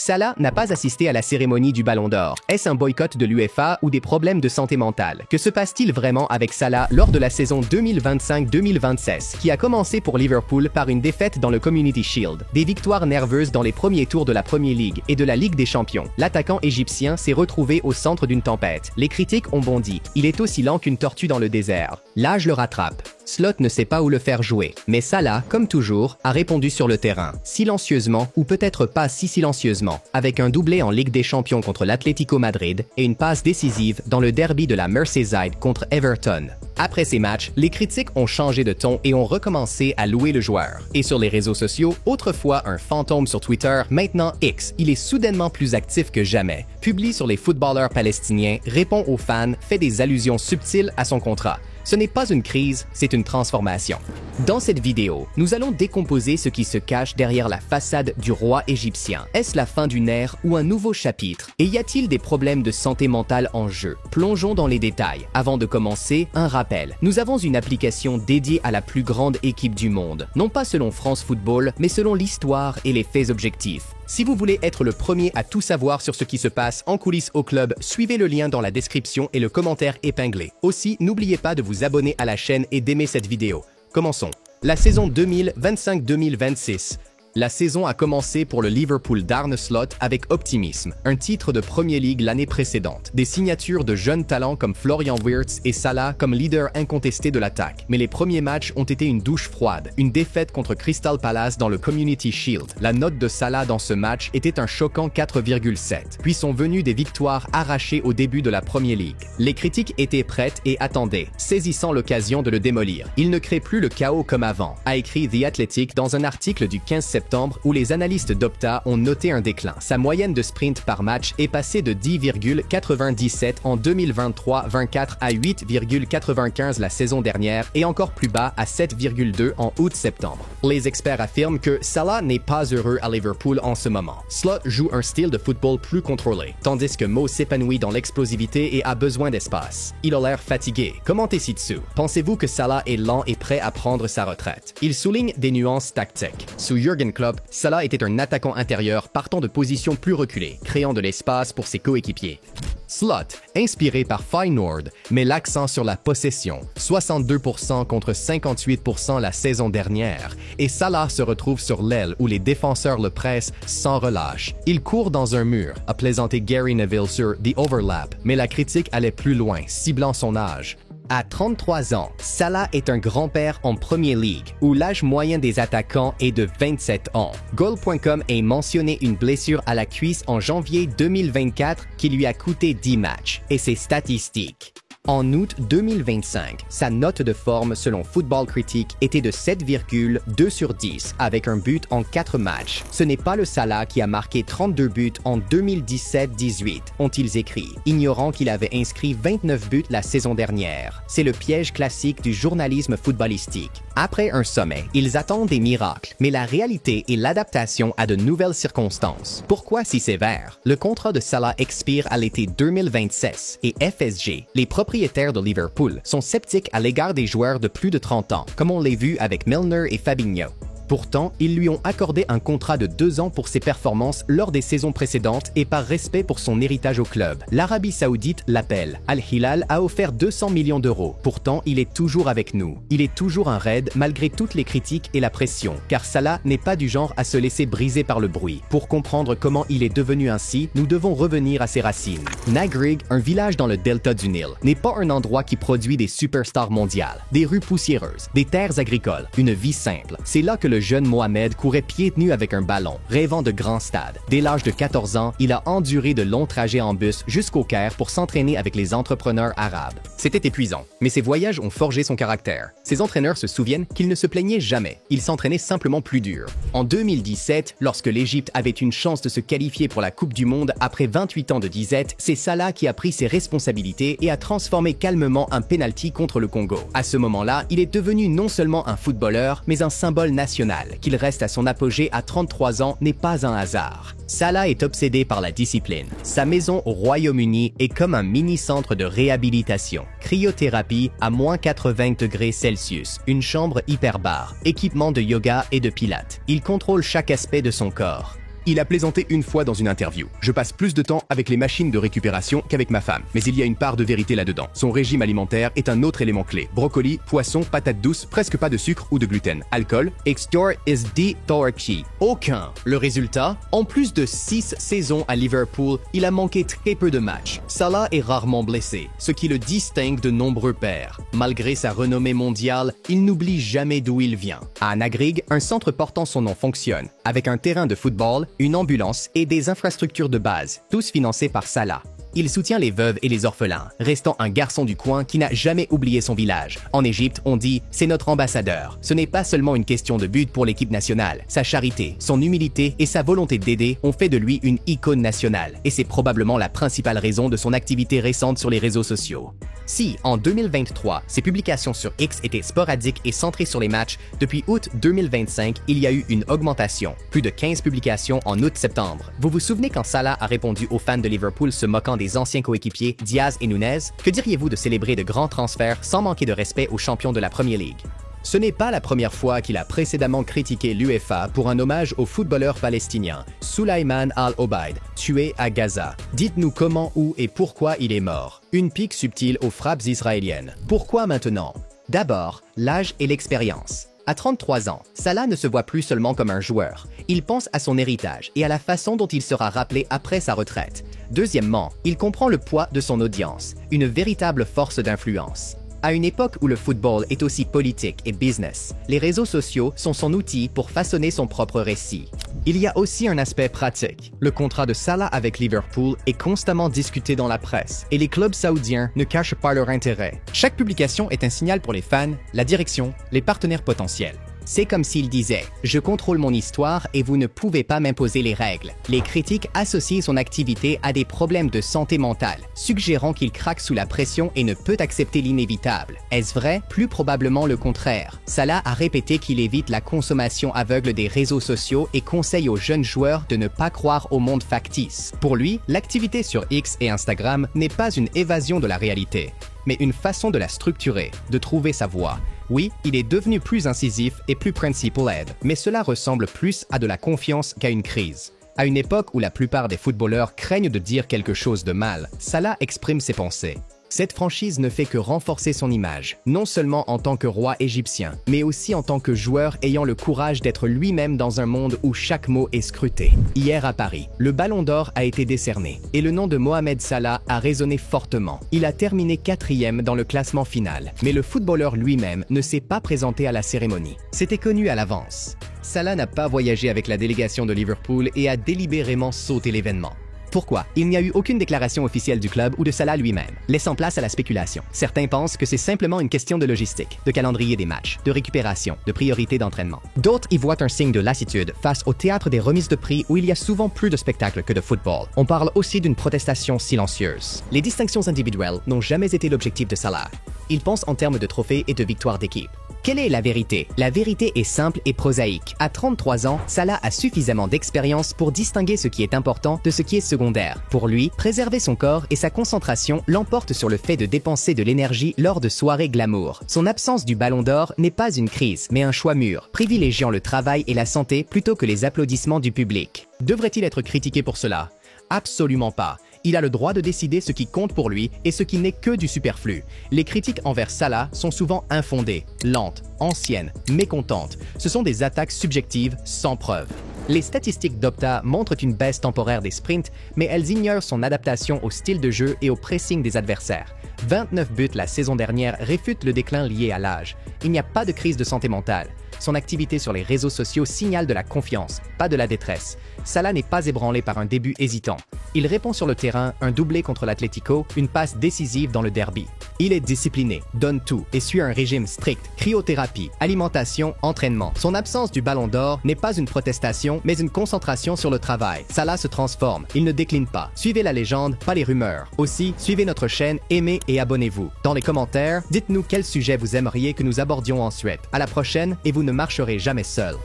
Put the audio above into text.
Salah n'a pas assisté à la cérémonie du Ballon d'Or. Est-ce un boycott de l'UEFA ou des problèmes de santé mentale? Que se passe-t-il vraiment avec Salah lors de la saison 2025-2026, qui a commencé pour Liverpool par une défaite dans le Community Shield, des victoires nerveuses dans les premiers tours de la Premier League et de la Ligue des Champions? L'attaquant égyptien s'est retrouvé au centre d'une tempête. Les critiques ont bondi. Il est aussi lent qu'une tortue dans le désert. L'âge le rattrape. Slot ne sait pas où le faire jouer, mais Salah, comme toujours, a répondu sur le terrain, silencieusement ou peut-être pas si silencieusement, avec un doublé en Ligue des Champions contre l'Atlético Madrid et une passe décisive dans le derby de la Merseyside contre Everton. Après ces matchs, les critiques ont changé de ton et ont recommencé à louer le joueur. Et sur les réseaux sociaux, autrefois un fantôme sur Twitter, maintenant X, il est soudainement plus actif que jamais. Publie sur les footballeurs palestiniens, répond aux fans, fait des allusions subtiles à son contrat. Ce n'est pas une crise, c'est une transformation. Dans cette vidéo, nous allons décomposer ce qui se cache derrière la façade du roi égyptien. Est-ce la fin d'une ère ou un nouveau chapitre? Et y a-t-il des problèmes de santé mentale en jeu? Plongeons dans les détails. Avant de commencer, un rappel. Nous avons une application dédiée à la plus grande équipe du monde. Non pas selon France Football, mais selon l'histoire et les faits objectifs. Si vous voulez être le premier à tout savoir sur ce qui se passe en coulisses au club, suivez le lien dans la description et le commentaire épinglé. Aussi, n'oubliez pas de vous abonner à la chaîne et d'aimer cette vidéo. Commençons. La saison 2025-2026. La saison a commencé pour le Liverpool d'Arne Slot avec optimisme, un titre de Premier League l'année précédente, des signatures de jeunes talents comme Florian Wirtz et Salah comme leader incontesté de l'attaque. Mais les premiers matchs ont été une douche froide, une défaite contre Crystal Palace dans le Community Shield. La note de Salah dans ce match était un choquant 4,7, puis sont venues des victoires arrachées au début de la Premier League. Les critiques étaient prêtes et attendaient, saisissant l'occasion de le démolir. Il ne crée plus le chaos comme avant, a écrit The Athletic dans un article du 15 septembre où les analystes d'Opta ont noté un déclin. Sa moyenne de sprint par match est passée de 10,97 en 2023-24 à 8,95 la saison dernière et encore plus bas à 7,2 en août-septembre. Les experts affirment que Salah n'est pas heureux à Liverpool en ce moment. Slot joue un style de football plus contrôlé, tandis que Mo s'épanouit dans l'explosivité et a besoin d'espace. Il a l'air fatigué. Commentez ci-dessous. Pensez-vous que Salah est lent et prêt à prendre sa retraite? Il souligne des nuances tactiques. Sous Jürgen Klopp, Salah était un attaquant intérieur partant de positions plus reculées, créant de l'espace pour ses coéquipiers. Slot, inspiré par Feyenoord, met l'accent sur la possession, 62% contre 58% la saison dernière, et Salah se retrouve sur l'aile où les défenseurs le pressent sans relâche. Il court dans un mur, a plaisanté Gary Neville sur The Overlap, mais la critique allait plus loin, ciblant son âge. À 33 ans, Salah est un grand-père en Premier League, où l'âge moyen des attaquants est de 27 ans. Goal.com a mentionné une blessure à la cuisse en janvier 2024 qui lui a coûté 10 matchs, et ses statistiques. En août 2025, sa note de forme selon Football Critique était de 7,2 sur 10 avec un but en 4 matchs. Ce n'est pas le Salah qui a marqué 32 buts en 2017-18, ont-ils écrit, ignorant qu'il avait inscrit 29 buts la saison dernière. C'est le piège classique du journalisme footballistique. Après un sommet, ils attendent des miracles, mais la réalité est l'adaptation à de nouvelles circonstances. Pourquoi si sévère? Le contrat de Salah expire à l'été 2026 et FSG, les propriétaires de Liverpool, sont sceptiques à l'égard des joueurs de plus de 30 ans, comme on l'a vu avec Milner et Fabinho. Pourtant, ils lui ont accordé un contrat de 2 ans pour ses performances lors des saisons précédentes et par respect pour son héritage au club. L'Arabie Saoudite l'appelle. Al-Hilal a offert 200 millions d'euros. Pourtant, il est toujours avec nous. Il est toujours un raid malgré toutes les critiques et la pression, car Salah n'est pas du genre à se laisser briser par le bruit. Pour comprendre comment il est devenu ainsi, nous devons revenir à ses racines. Nagrig, un village dans le delta du Nil, n'est pas un endroit qui produit des superstars mondiales, des rues poussiéreuses, des terres agricoles, une vie simple. C'est là que le jeune Mohamed courait pieds nus avec un ballon, rêvant de grands stades. Dès l'âge de 14 ans, il a enduré de longs trajets en bus jusqu'au Caire pour s'entraîner avec les entrepreneurs arabes. C'était épuisant, mais ces voyages ont forgé son caractère. Ses entraîneurs se souviennent qu'il ne se plaignait jamais. Il s'entraînait simplement plus dur. En 2017, lorsque l'Égypte avait une chance de se qualifier pour la Coupe du Monde après 28 ans de disette, c'est Salah qui a pris ses responsabilités et a transformé calmement un penalty contre le Congo. À ce moment-là, il est devenu non seulement un footballeur, mais un symbole national. Qu'il reste à son apogée à 33 ans n'est pas un hasard. Salah est obsédé par la discipline. Sa maison au Royaume-Uni est comme un mini-centre de réhabilitation. Cryothérapie à moins 80 degrés Celsius, une chambre hyperbare, équipement de yoga et de pilates. Il contrôle chaque aspect de son corps. Il a plaisanté une fois dans une interview. Je passe plus de temps avec les machines de récupération qu'avec ma femme, mais il y a une part de vérité là-dedans. Son régime alimentaire est un autre élément clé. Brocoli, poisson, patates douces, presque pas de sucre ou de gluten. Alcool, extor is dithorky. Aucun. Le résultat? En plus de 6 saisons à Liverpool, il a manqué très peu de matchs. Salah est rarement blessé, ce qui le distingue de nombreux pairs. Malgré sa renommée mondiale, il n'oublie jamais d'où il vient. À Anagrig, un centre portant son nom fonctionne, avec un terrain de football, une ambulance et des infrastructures de base, tous financés par Salah. Il soutient les veuves et les orphelins, restant un garçon du coin qui n'a jamais oublié son village. En Égypte, on dit « c'est notre ambassadeur ». Ce n'est pas seulement une question de but pour l'équipe nationale. Sa charité, son humilité et sa volonté d'aider ont fait de lui une icône nationale, et c'est probablement la principale raison de son activité récente sur les réseaux sociaux. Si, en 2023, ses publications sur X étaient sporadiques et centrées sur les matchs, depuis août 2025, il y a eu une augmentation, plus de 15 publications en août-septembre. Vous vous souvenez quand Salah a répondu aux fans de Liverpool se moquant des anciens coéquipiers Diaz et Nunez? Que diriez-vous de célébrer de grands transferts sans manquer de respect aux champions de la Premier League? Ce n'est pas la première fois qu'il a précédemment critiqué l'UEFA pour un hommage au footballeur palestinien Sulaiman Al-Obaid, tué à Gaza. Dites-nous comment, où et pourquoi il est mort. Une pique subtile aux frappes israéliennes. Pourquoi maintenant? D'abord, l'âge et l'expérience. À 33 ans, Salah ne se voit plus seulement comme un joueur. Il pense à son héritage et à la façon dont il sera rappelé après sa retraite. Deuxièmement, il comprend le poids de son audience, une véritable force d'influence. À une époque où le football est aussi politique et business, les réseaux sociaux sont son outil pour façonner son propre récit. Il y a aussi un aspect pratique. Le contrat de Salah avec Liverpool est constamment discuté dans la presse et les clubs saoudiens ne cachent pas leur intérêt. Chaque publication est un signal pour les fans, la direction, les partenaires potentiels. C'est comme s'il disait « Je contrôle mon histoire et vous ne pouvez pas m'imposer les règles ». Les critiques associent son activité à des problèmes de santé mentale, suggérant qu'il craque sous la pression et ne peut accepter l'inévitable. Est-ce vrai? Plus probablement le contraire. Salah a répété qu'il évite la consommation aveugle des réseaux sociaux et conseille aux jeunes joueurs de ne pas croire au monde factice. Pour lui, l'activité sur X et Instagram n'est pas une évasion de la réalité, mais une façon de la structurer, de trouver sa voie. Oui, il est devenu plus incisif et plus principle-led, mais cela ressemble plus à de la confiance qu'à une crise. À une époque où la plupart des footballeurs craignent de dire quelque chose de mal, Salah exprime ses pensées. Cette franchise ne fait que renforcer son image, non seulement en tant que roi égyptien, mais aussi en tant que joueur ayant le courage d'être lui-même dans un monde où chaque mot est scruté. Hier à Paris, le Ballon d'Or a été décerné et le nom de Mohamed Salah a résonné fortement. Il a terminé 4e dans le classement final, mais le footballeur lui-même ne s'est pas présenté à la cérémonie. C'était connu à l'avance. Salah n'a pas voyagé avec la délégation de Liverpool et a délibérément sauté l'événement. Pourquoi? Il n'y a eu aucune déclaration officielle du club ou de Salah lui-même, laissant place à la spéculation. Certains pensent que c'est simplement une question de logistique, de calendrier des matchs, de récupération, de priorité d'entraînement. D'autres y voient un signe de lassitude face au théâtre des remises de prix où il y a souvent plus de spectacles que de football. On parle aussi d'une protestation silencieuse. Les distinctions individuelles n'ont jamais été l'objectif de Salah. Il pense en termes de trophées et de victoires d'équipe. Quelle est la vérité? La vérité est simple et prosaïque. À 33 ans, Salah a suffisamment d'expérience pour distinguer ce qui est important de ce qui est secondaire. Pour lui, préserver son corps et sa concentration l'emportent sur le fait de dépenser de l'énergie lors de soirées glamour. Son absence du Ballon d'Or n'est pas une crise, mais un choix mûr, privilégiant le travail et la santé plutôt que les applaudissements du public. Devrait-il être critiqué pour cela? Absolument pas. Il a le droit de décider ce qui compte pour lui et ce qui n'est que du superflu. Les critiques envers Salah sont souvent infondées, lentes, anciennes, mécontentes. Ce sont des attaques subjectives sans preuve. Les statistiques d'Opta montrent une baisse temporaire des sprints, mais elles ignorent son adaptation au style de jeu et au pressing des adversaires. 29 buts la saison dernière réfutent le déclin lié à l'âge. Il n'y a pas de crise de santé mentale. Son activité sur les réseaux sociaux signale de la confiance, pas de la détresse. Salah n'est pas ébranlé par un début hésitant. Il répond sur le terrain, un doublé contre l'Atlético, une passe décisive dans le derby. Il est discipliné, donne tout et suit un régime strict, cryothérapie, alimentation, entraînement. Son absence du Ballon d'Or n'est pas une protestation, mais une concentration sur le travail. Salah se transforme, il ne décline pas. Suivez la légende, pas les rumeurs. Aussi, suivez notre chaîne, aimez et abonnez-vous. Dans les commentaires, dites-nous quel sujet vous aimeriez que nous abordions ensuite. À la prochaine et vous ne marcherez jamais seul.